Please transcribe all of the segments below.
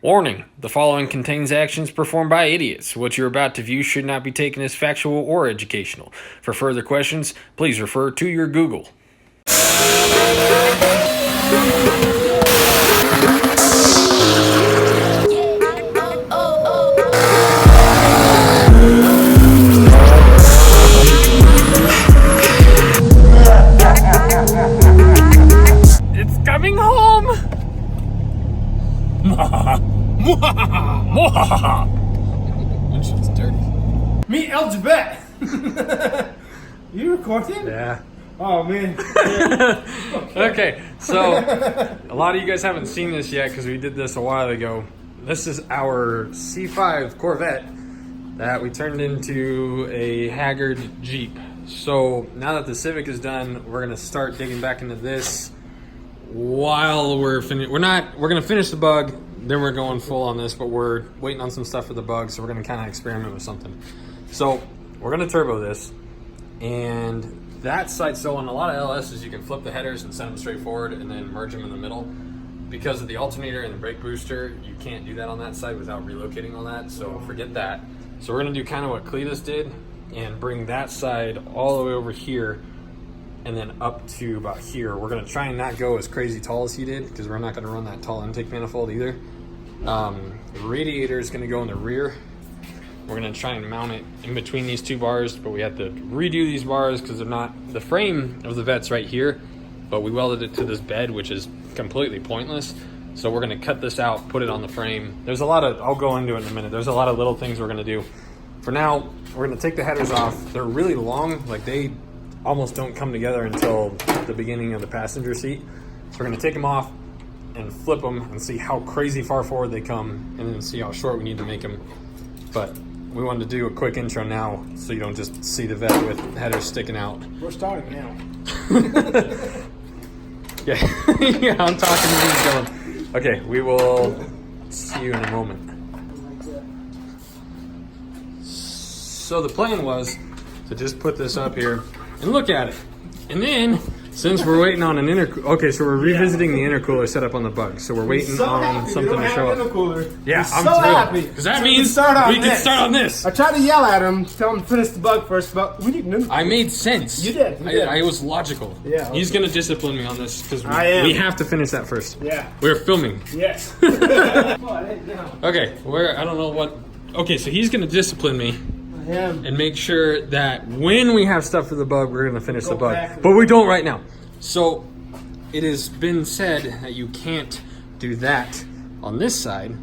Warning, the following contains actions performed by idiots. What you're about to view should not be taken as factual or educational. For further questions, please refer to your Google. It's coming home! Windshield's dirty. Meet Jevette. You recording? Yeah. Oh man. Okay, so a lot of you guys haven't seen this yet because we did this a while ago. This is our C5 Corvette that we turned into a Haggard Jeep. So now that the Civic is done, we're gonna start digging back into this while we're finished. We're gonna finish the bug, then we're going full on this, but we're waiting on some stuff for the bug, so we're gonna kind of experiment with something. So we're gonna turbo this, and that side, so on a lot of LSs you can flip the headers and send them straight forward and then merge them in the middle. Because of the alternator and the brake booster, you can't do that on that side without relocating all that, so forget that. So we're gonna do kind of what Cletus did and bring that side all the way over here and then up to about here. We're gonna try and not go as crazy tall as he did because we're not gonna run that tall intake manifold either. The radiator is gonna go in the rear. We're gonna try and mount it in between these two bars, but we have to redo these bars because they're not, the frame of the Vette's right here, but we welded it to this bed, which is completely pointless. So we're gonna cut this out, put it on the frame. There's a lot of, I'll go into it in a minute. There's a lot of little things we're gonna do. For now, we're gonna take the headers off. They're really long, like they almost don't come together until the beginning of the passenger seat. So we're gonna take them off and flip them and see how crazy far forward they come and then see how short we need to make them. But we wanted to do a quick intro now so you don't just see the Vette with headers sticking out. We're starting now. Yeah, yeah, I'm talking to you going. Okay, we will see you in a moment. So the plan was to just put this up here and look at it. And then, since we're waiting on an okay, so we're revisiting the intercooler setup on the bug. So we're waiting on something to show up. Yeah, I'm so thrilled. happy. Because that means we can start on this. I tried to yell at him, tell him to finish the bug first, but we didn't. I made sense. You did. I was logical. Yeah. Okay. He's going to discipline me on this because we have to finish that first. Yeah. We're filming. Yes. Okay, I don't know what. Okay, so he's going to discipline me. And make sure that when we have stuff for the bug, we're going to finish the bug. But we don't right now. So it has been said that you can't do that on this side,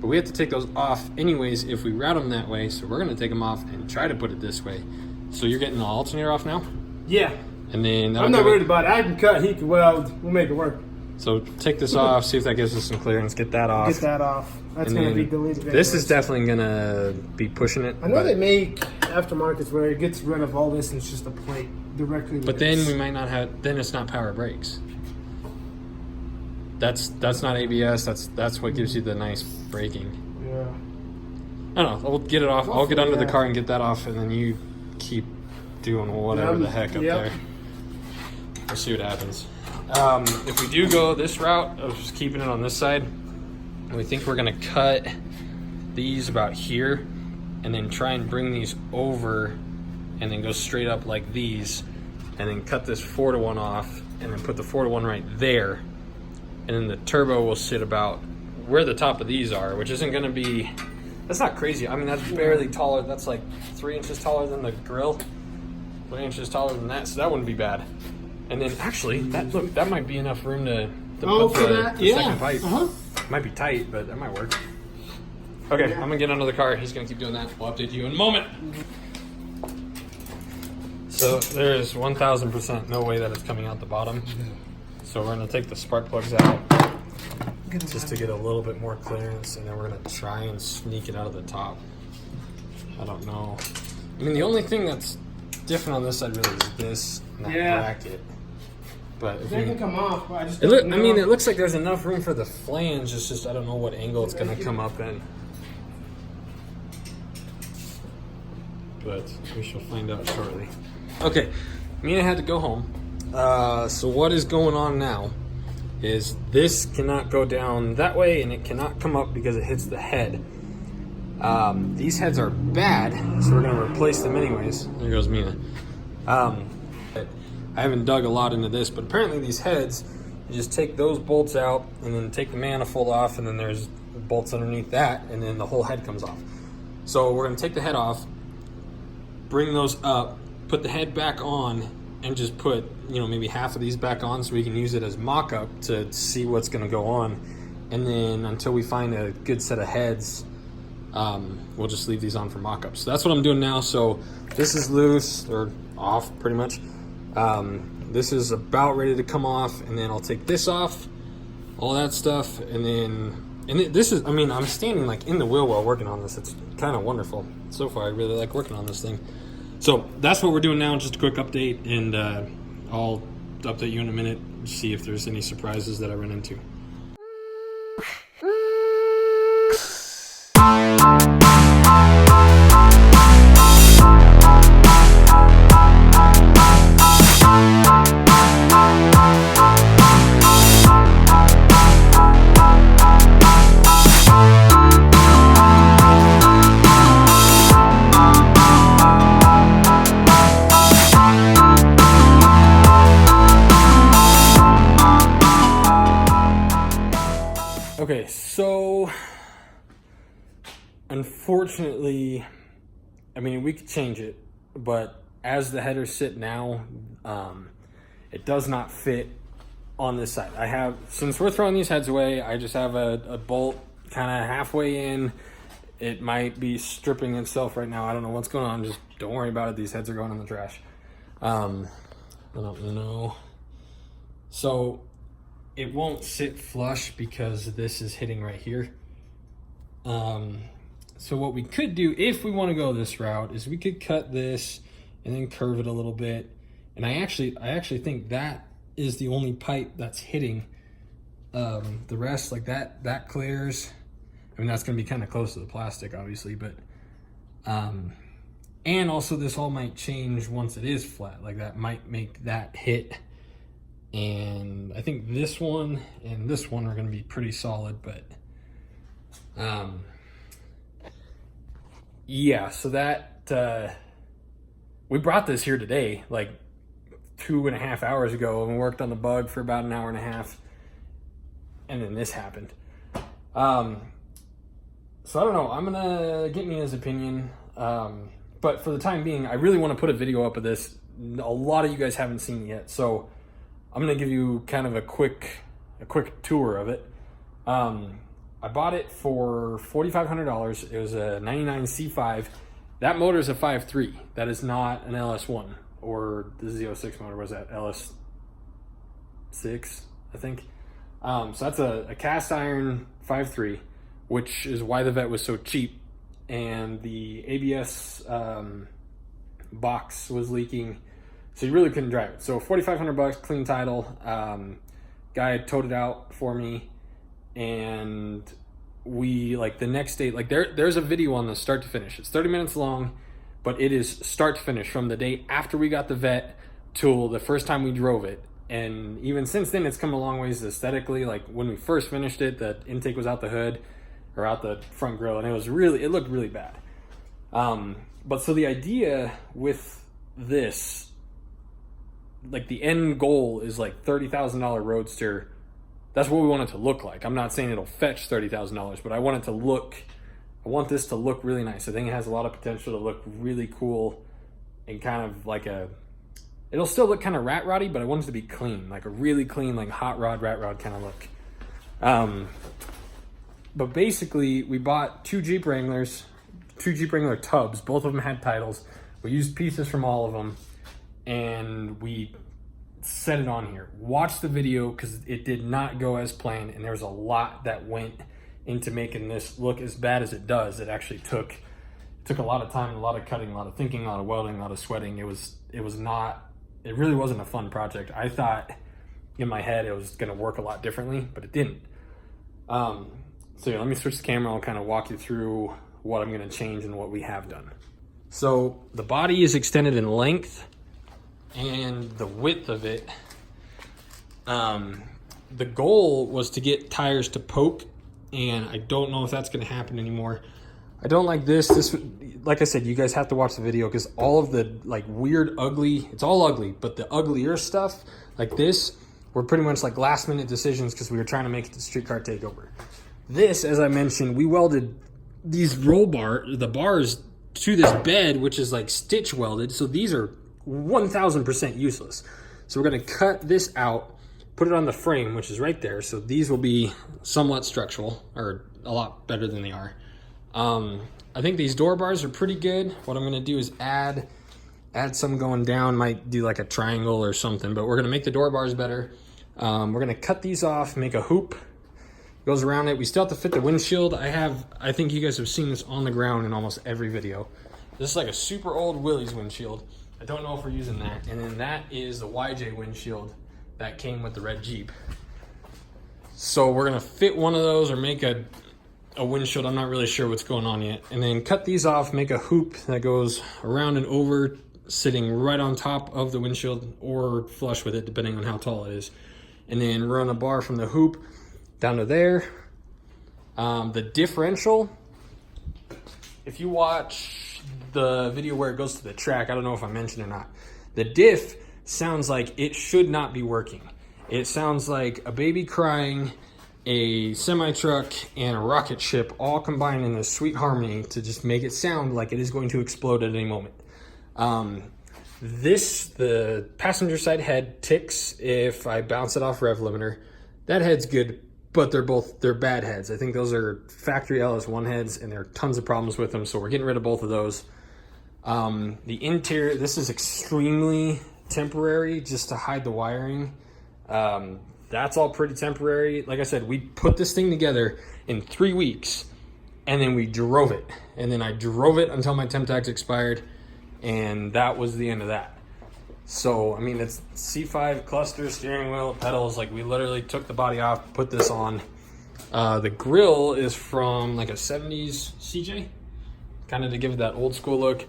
but we have to take those off anyways if we route them that way. So we're going to take them off and try to put it this way. So you're getting the alternator off now? Yeah. And then I'm not worried about it. I can cut, he can weld. We'll make it work. So take this off, see if that gives us some clearance. Get that off. Get that off. That's going to be deleted. This is definitely going to be pushing it. I know they make aftermarkets where it gets rid of all this and it's just a plate directly. But then we might not have. Then it's not power brakes. That's not ABS. That's what gives you the nice braking. Yeah. I don't know. We'll get it off. I'll get under the car and get that off, and then you keep doing whatever the heck up there. We'll see what happens. If we do go this route of just keeping it on this side, we think we're gonna cut these about here and then try and bring these over and then go straight up like these and then cut this 4-to-1 off and then put the 4-to-1 right there, and then the turbo will sit about where the top of these are, which isn't gonna be, that's not crazy. I mean, that's barely taller. That's like 3 inches taller than the grill, 3 inches taller than that, so that wouldn't be bad. And then actually, that might be enough room to put the second pipe. Might be tight, but that might work. Okay, I'm gonna get under the car. He's gonna keep doing that. We'll update you in a moment. So there's 1000% no way that it's coming out the bottom. So we're gonna take the spark plugs out just to get a little bit more clearance, and then we're gonna try and sneak it out of the top. I don't know. I mean, the only thing that's different on this side really is this and that bracket. But if they can come off, but I just I mean, it looks like there's enough room for the flange. It's just I don't know what angle it's going to come up in. But we shall find out shortly. Okay, Mina had to go home. So what is going on now is this cannot go down that way and it cannot come up because it hits the head. These heads are bad, so we're gonna replace them anyways. There goes Mina. I haven't dug a lot into this, but apparently these heads, you just take those bolts out and then take the manifold off, and then there's bolts underneath that, and then the whole head comes off. So we're gonna take the head off, bring those up, put the head back on, and just put, you know, maybe half of these back on so we can use it as mock-up to see what's gonna go on. And then until we find a good set of heads, we'll just leave these on for mock-up. So that's what I'm doing now. So this is loose, or off pretty much. This is about ready to come off, and then I'll take this off, all that stuff, and then, this is, I mean, I'm standing like in the wheel while working on this. It's kind of wonderful. So far, I really like working on this thing. So that's what we're doing now, just a quick update, and I'll update you in a minute, see if there's any surprises that I run into. Okay, so unfortunately, I mean, we could change it, but as the headers sit now, it does not fit on this side. I have, since we're throwing these heads away, I just have a bolt kind of halfway in. It might be stripping itself right now. I don't know what's going on. Just don't worry about it. These heads are going in the trash. I don't know. So it won't sit flush because this is hitting right here. So what we could do, if we want to go this route, is we could cut this and then curve it a little bit. And I actually think that is the only pipe that's hitting. The rest, like that clears. I mean, that's going to be kind of close to the plastic, obviously, but and also this all might change once it is flat. Like that might make that hit. And I think this one and this one are going to be pretty solid, but yeah, so that we brought this here today, like 2.5 hours ago, and we worked on the bug for about an hour and a half, and then this happened. So I don't know, I'm gonna get Nina's opinion, but for the time being, I really want to put a video up of this. A lot of you guys haven't seen it yet, so I'm gonna give you kind of a quick tour of it. I bought it for $4,500. It was a 99 C5. That motor is a 5.3. That is not an LS1 or the Z06 motor. Was that LS6? I think. So that's a cast iron 5.3, which is why the Vette was so cheap. And the ABS box was leaking, so you really couldn't drive it. So $4,500, clean title. Guy towed it out for me, and we, like, the next day, like there's a video on the start to finish. It's 30 minutes long, but it is start to finish from the day after we got the Vette till the first time we drove it. And even since then, it's come a long ways aesthetically. Like when we first finished it, the intake was out the hood or out the front grill, and it looked really bad. But so the idea with this, like the end goal is like $30,000 Roadster. That's what we want it to look like. I'm not saying it'll fetch $30,000, but I want this to look really nice. I think it has a lot of potential to look really cool and kind of like it'll still look kind of rat roddy, but I want it to be clean, like a really clean, like hot rod, rat rod kind of look. But basically we bought two Jeep Wrangler tubs. Both of them had titles. We used pieces from all of them, and we set it on here. Watch the video because it did not go as planned, and there's a lot that went into making this look as bad as it does. It actually took a lot of time, a lot of cutting, a lot of thinking, a lot of welding, a lot of sweating. It really wasn't a fun project. I thought in my head it was going to work a lot differently, but it didn't. So yeah, let me switch the camera. I'll kind of walk you through what I'm going to change and what we have done. So the body is extended in length, and the width of it the goal was to get tires to poke, and I don't know if that's going to happen anymore. I don't like this. This, like I said, you guys have to watch the video because all of the like weird, ugly, it's all ugly, but the uglier stuff like this were pretty much like last minute decisions because we were trying to make it to streetcar takeover. This, as I mentioned, we welded these the bars to this bed, which is like stitch welded. So these are 1000% useless. So we're going to cut this out, put it on the frame, which is right there. So these will be somewhat structural, or a lot better than they are. I think these door bars are pretty good. What I'm going to do is add some going down, might do like a triangle or something, but we're going to make the door bars better. We're going to cut these off, make a hoop, goes around it. We still have to fit the windshield. I think you guys have seen this on the ground in almost every video. This is like a super old Willys windshield. I don't know if we're using that. And then that is the YJ windshield that came with the red Jeep. So we're going to fit one of those or make a windshield. I'm not really sure what's going on yet. And then cut these off, make a hoop that goes around and over, sitting right on top of the windshield or flush with it, depending on how tall it is. And then run a bar from the hoop down to there. The differential, if you watch the video where it goes to the track, I don't know if I mentioned or not, the diff sounds like it should not be working. It sounds like a baby crying, a semi-truck, and a rocket ship all combined in this sweet harmony to just make it sound like it is going to explode at any moment. The passenger side head ticks if I bounce it off rev limiter. That head's good, but they're bad heads. I think those are factory LS1 heads, and there are tons of problems with them, so we're getting rid of both of those. The interior, this is extremely temporary just to hide the wiring. That's all pretty temporary. Like I said, we put this thing together in 3 weeks, and then we drove it. And then I drove it until my temp tags expired, and that was the end of that. So, I mean, it's C5 cluster, steering wheel, pedals. Like, we literally took the body off, put this on. The grill is from like a 70s CJ, kind of to give it that old school look.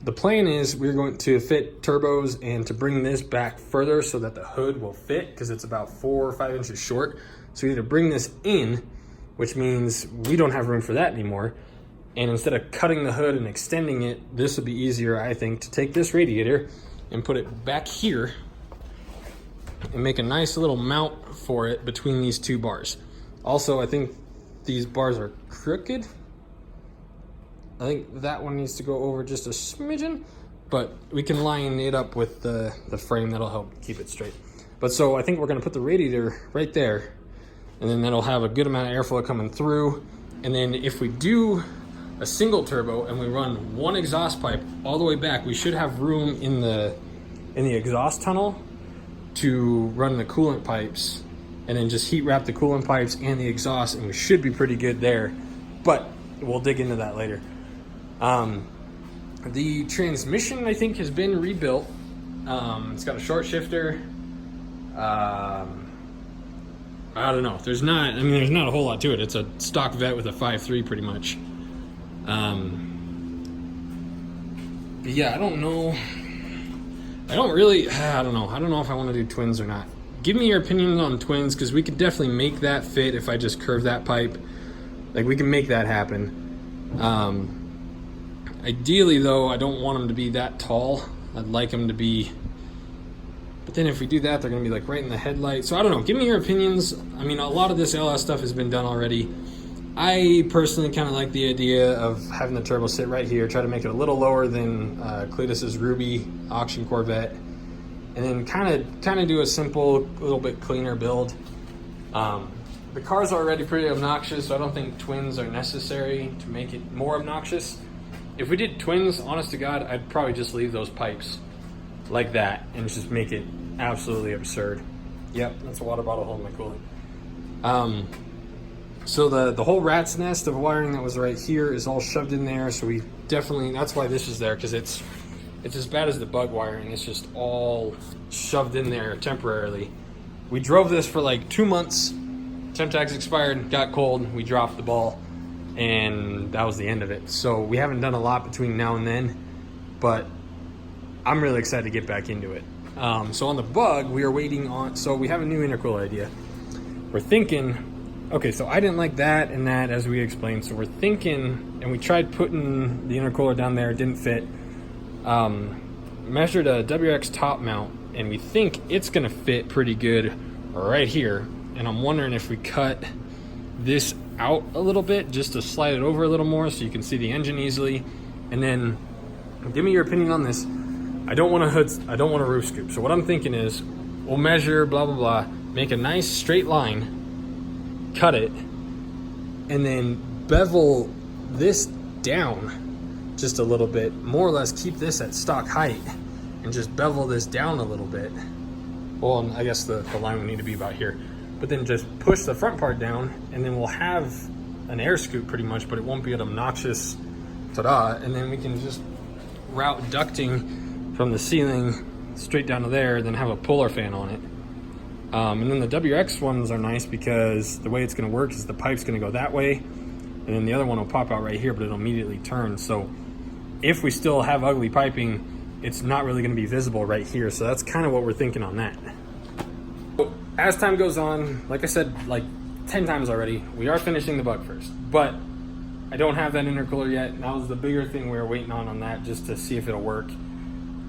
The plan is we're going to fit turbos and to bring this back further so that the hood will fit, because it's about 4 or 5 inches short. So we need to bring this in, which means we don't have room for that anymore. And instead of cutting the hood and extending it, this would be easier, I think, to take this radiator and put it back here and make a nice little mount for it between these two bars. Also, I think these bars are crooked. I think that one needs to go over just a smidgen, but we can line it up with the frame. That'll help keep it straight. But so I think we're gonna put the radiator right there, and then that'll have a good amount of airflow coming through. And then if we do a single turbo and we run one exhaust pipe all the way back, we should have room in the exhaust tunnel to run the coolant pipes, and then just heat wrap the coolant pipes and the exhaust, and we should be pretty good there. But we'll dig into that later. The transmission, I think, has been rebuilt. It's got a short shifter. I don't know. There's not a whole lot to it. It's a stock Vette with a 5.3 pretty much. But yeah, I don't know. I don't know. I don't know if I want to do twins or not. Give me your opinions on twins, because we could definitely make that fit if I just curve that pipe. Like, we can make that happen. Ideally, though, I don't want them to be that tall. I'd like them to be... But then if we do that, they're going to be like right in the headlight. So I don't know. Give me your opinions. I mean, a lot of this LS stuff has been done already. I personally kind of like the idea of having the turbo sit right here. Try to make it a little lower than Cletus's Ruby auction Corvette. And then kind of do a simple, little bit cleaner build. The car's already pretty obnoxious, so I don't think twins are necessary to make it more obnoxious. If we did twins, honest to God, I'd probably just leave those pipes like that and just make it absolutely absurd. Yep, that's a water bottle holding my coolant. So the whole rat's nest of wiring that was right here is all shoved in there. So we definitely, that's why this is there, because it's as bad as the bug wiring. It's just all shoved in there temporarily. We drove this for like 2 months. Temp tags expired, got cold, we dropped the ball, and that was the end of it. So we haven't done a lot between now and then, but I'm really excited to get back into it. So on the bug, we are waiting on, so we have a new intercooler idea. we're thinking, okay, so I didn't like that and that, as we explained. So we're thinking, and we tried putting the intercooler down there, it didn't fit. Measured a WX top mount, and we think it's gonna fit pretty good right here. And I'm wondering if we cut this out a little bit just to slide it over a little more so you can see the engine easily. And then give me your opinion on this. I don't want a roof scoop. So what I'm thinking is we'll measure blah blah blah, make a nice straight line, cut it, and then bevel this down just a little bit, more or less keep this at stock height and just bevel this down a little bit. Well, I guess the line would need to be about here, but then just push the front part down, and then we'll have an air scoop pretty much, but it won't be an obnoxious ta-da. And then we can just route ducting from the ceiling straight down to there, then have a puller fan on it. And then the WX ones are nice because the way it's going to work is the pipe's going to go that way, and then the other one will pop out right here, but it'll immediately turn. So if we still have ugly piping, it's not really going to be visible right here. So that's kind of what we're thinking on that. So as time goes on, like I said like 10 times already, we are finishing the bug first, but I don't have that intercooler yet. And that was the bigger thing we were waiting on that, just to see if it'll work.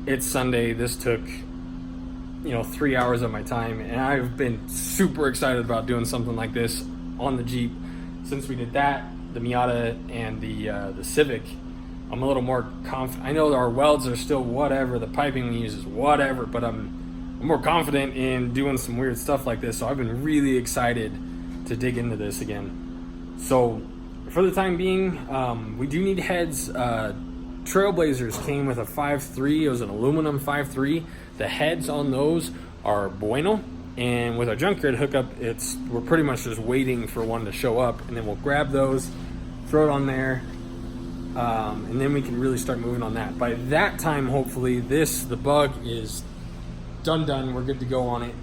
It's Sunday. This took 3 hours of my time, and I've been super excited about doing something like this on the Jeep since we did that, the Miata and the Civic. I'm a little more confident. I know our welds are still whatever, the piping we use is whatever, but I'm more confident in doing some weird stuff like this. So I've been really excited to dig into this again. So for the time being, we do need heads. Trailblazers came with a 5.3. It was an aluminum 5.3. The heads on those are bueno, and with our junkyard hookup, we're pretty much just waiting for one to show up, and then we'll grab those, throw it on there, and then we can really start moving on that. By that time, hopefully, the bug is done. We're good to go on it.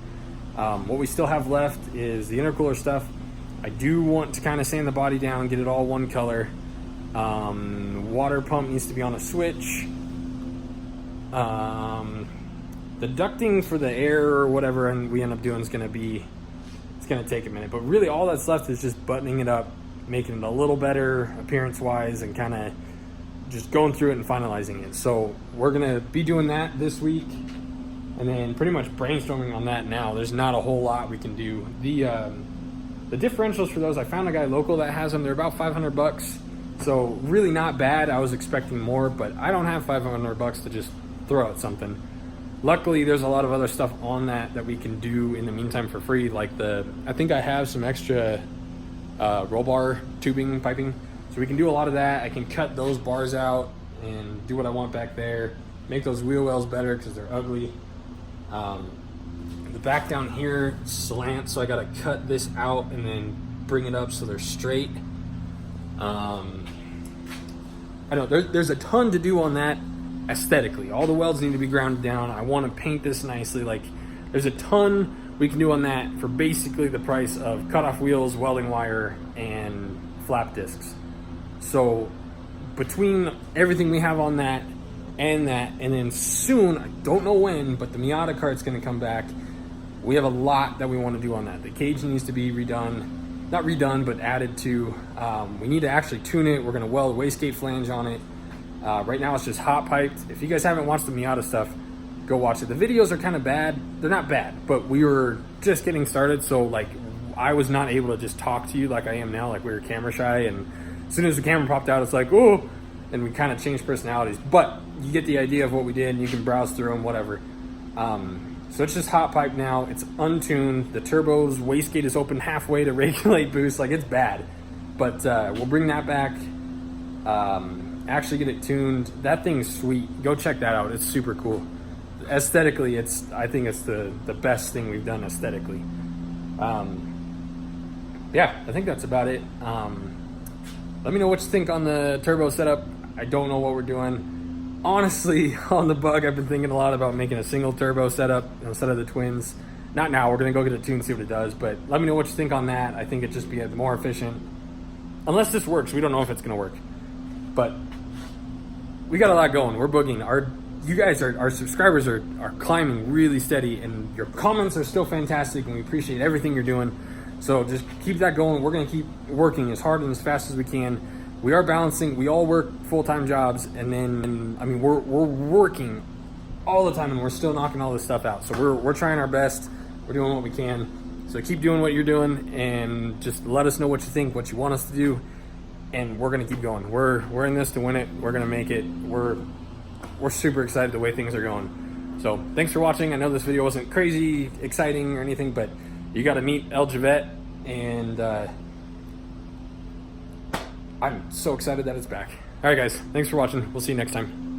What we still have left is the intercooler stuff. I do want to kind of sand the body down, get it all one color. Water pump needs to be on a switch. The ducting for the air or whatever and we end up doing is going to take a minute. But really all that's left is just buttoning it up, making it a little better appearance-wise, and kind of just going through it and finalizing it. So we're going to be doing that this week, and then pretty much brainstorming on that now. There's not a whole lot we can do. The differentials for those, I found a guy local that has them. They're about $500. So really not bad. I was expecting more, but I don't have $500 to just throw at something. Luckily, there's a lot of other stuff on that we can do in the meantime for free. Like I think I have some extra roll bar tubing piping, so we can do a lot of that. I can cut those bars out and do what I want back there. Make those wheel wells better because they're ugly. The back down here slants, so I got to cut this out and then bring it up so they're straight. I know there's a ton to do on that aesthetically. All the welds need to be grounded down. I want to paint this nicely. Like, there's a ton we can do on that for basically the price of cutoff wheels, welding wire, and flap discs. So between everything we have on that, and then soon, I don't know when, but the Miata cart's going to come back. We have a lot that we want to do on that. The cage needs to be redone. Not redone, but added to. We need to actually tune it. We're going to weld a wastegate flange on it. Right now it's just hot piped. If you guys haven't watched the Miata stuff, go watch it. The videos are kind of bad. They're not bad, but we were just getting started. So like, I was not able to just talk to you like I am now. Like, we were camera shy, and as soon as the camera popped out, it's like, oh, and we kind of changed personalities. But you get the idea of what we did, and you can browse through them, whatever. So it's just hot pipe now. It's untuned. The turbo's wastegate is open halfway to regulate boost. Like, it's bad. But we'll bring that back. Actually get it tuned. That thing's sweet. Go check that out. It's super cool. Aesthetically, I think it's the best thing we've done aesthetically. Yeah, I think that's about it. Let me know what you think on the turbo setup. I don't know what we're doing. Honestly, on the bug, I've been thinking a lot about making a single turbo setup instead of the twins. Not now. We're going to go get it tuned, see what it does. But let me know what you think on that. I think it'd just be more efficient. Unless this works. We don't know if it's going to work. But we got a lot going. We're boogieing. Our subscribers are climbing really steady, and your comments are still fantastic, and we appreciate everything you're doing. So just keep that going. We're going to keep working as hard and as fast as we can. We are balancing. We all work full-time jobs, and then I mean we're working all the time, and we're still knocking all this stuff out. So we're trying our best. We're doing what we can. So keep doing what you're doing, and just let us know what you think, what you want us to do, and we're gonna keep going. We're in this to win it. We're gonna make it. We're super excited the way things are going. So thanks for watching. I know this video wasn't crazy exciting or anything, but you got to meet Jevette, and I'm so excited that it's back. All right, guys. Thanks for watching. We'll see you next time.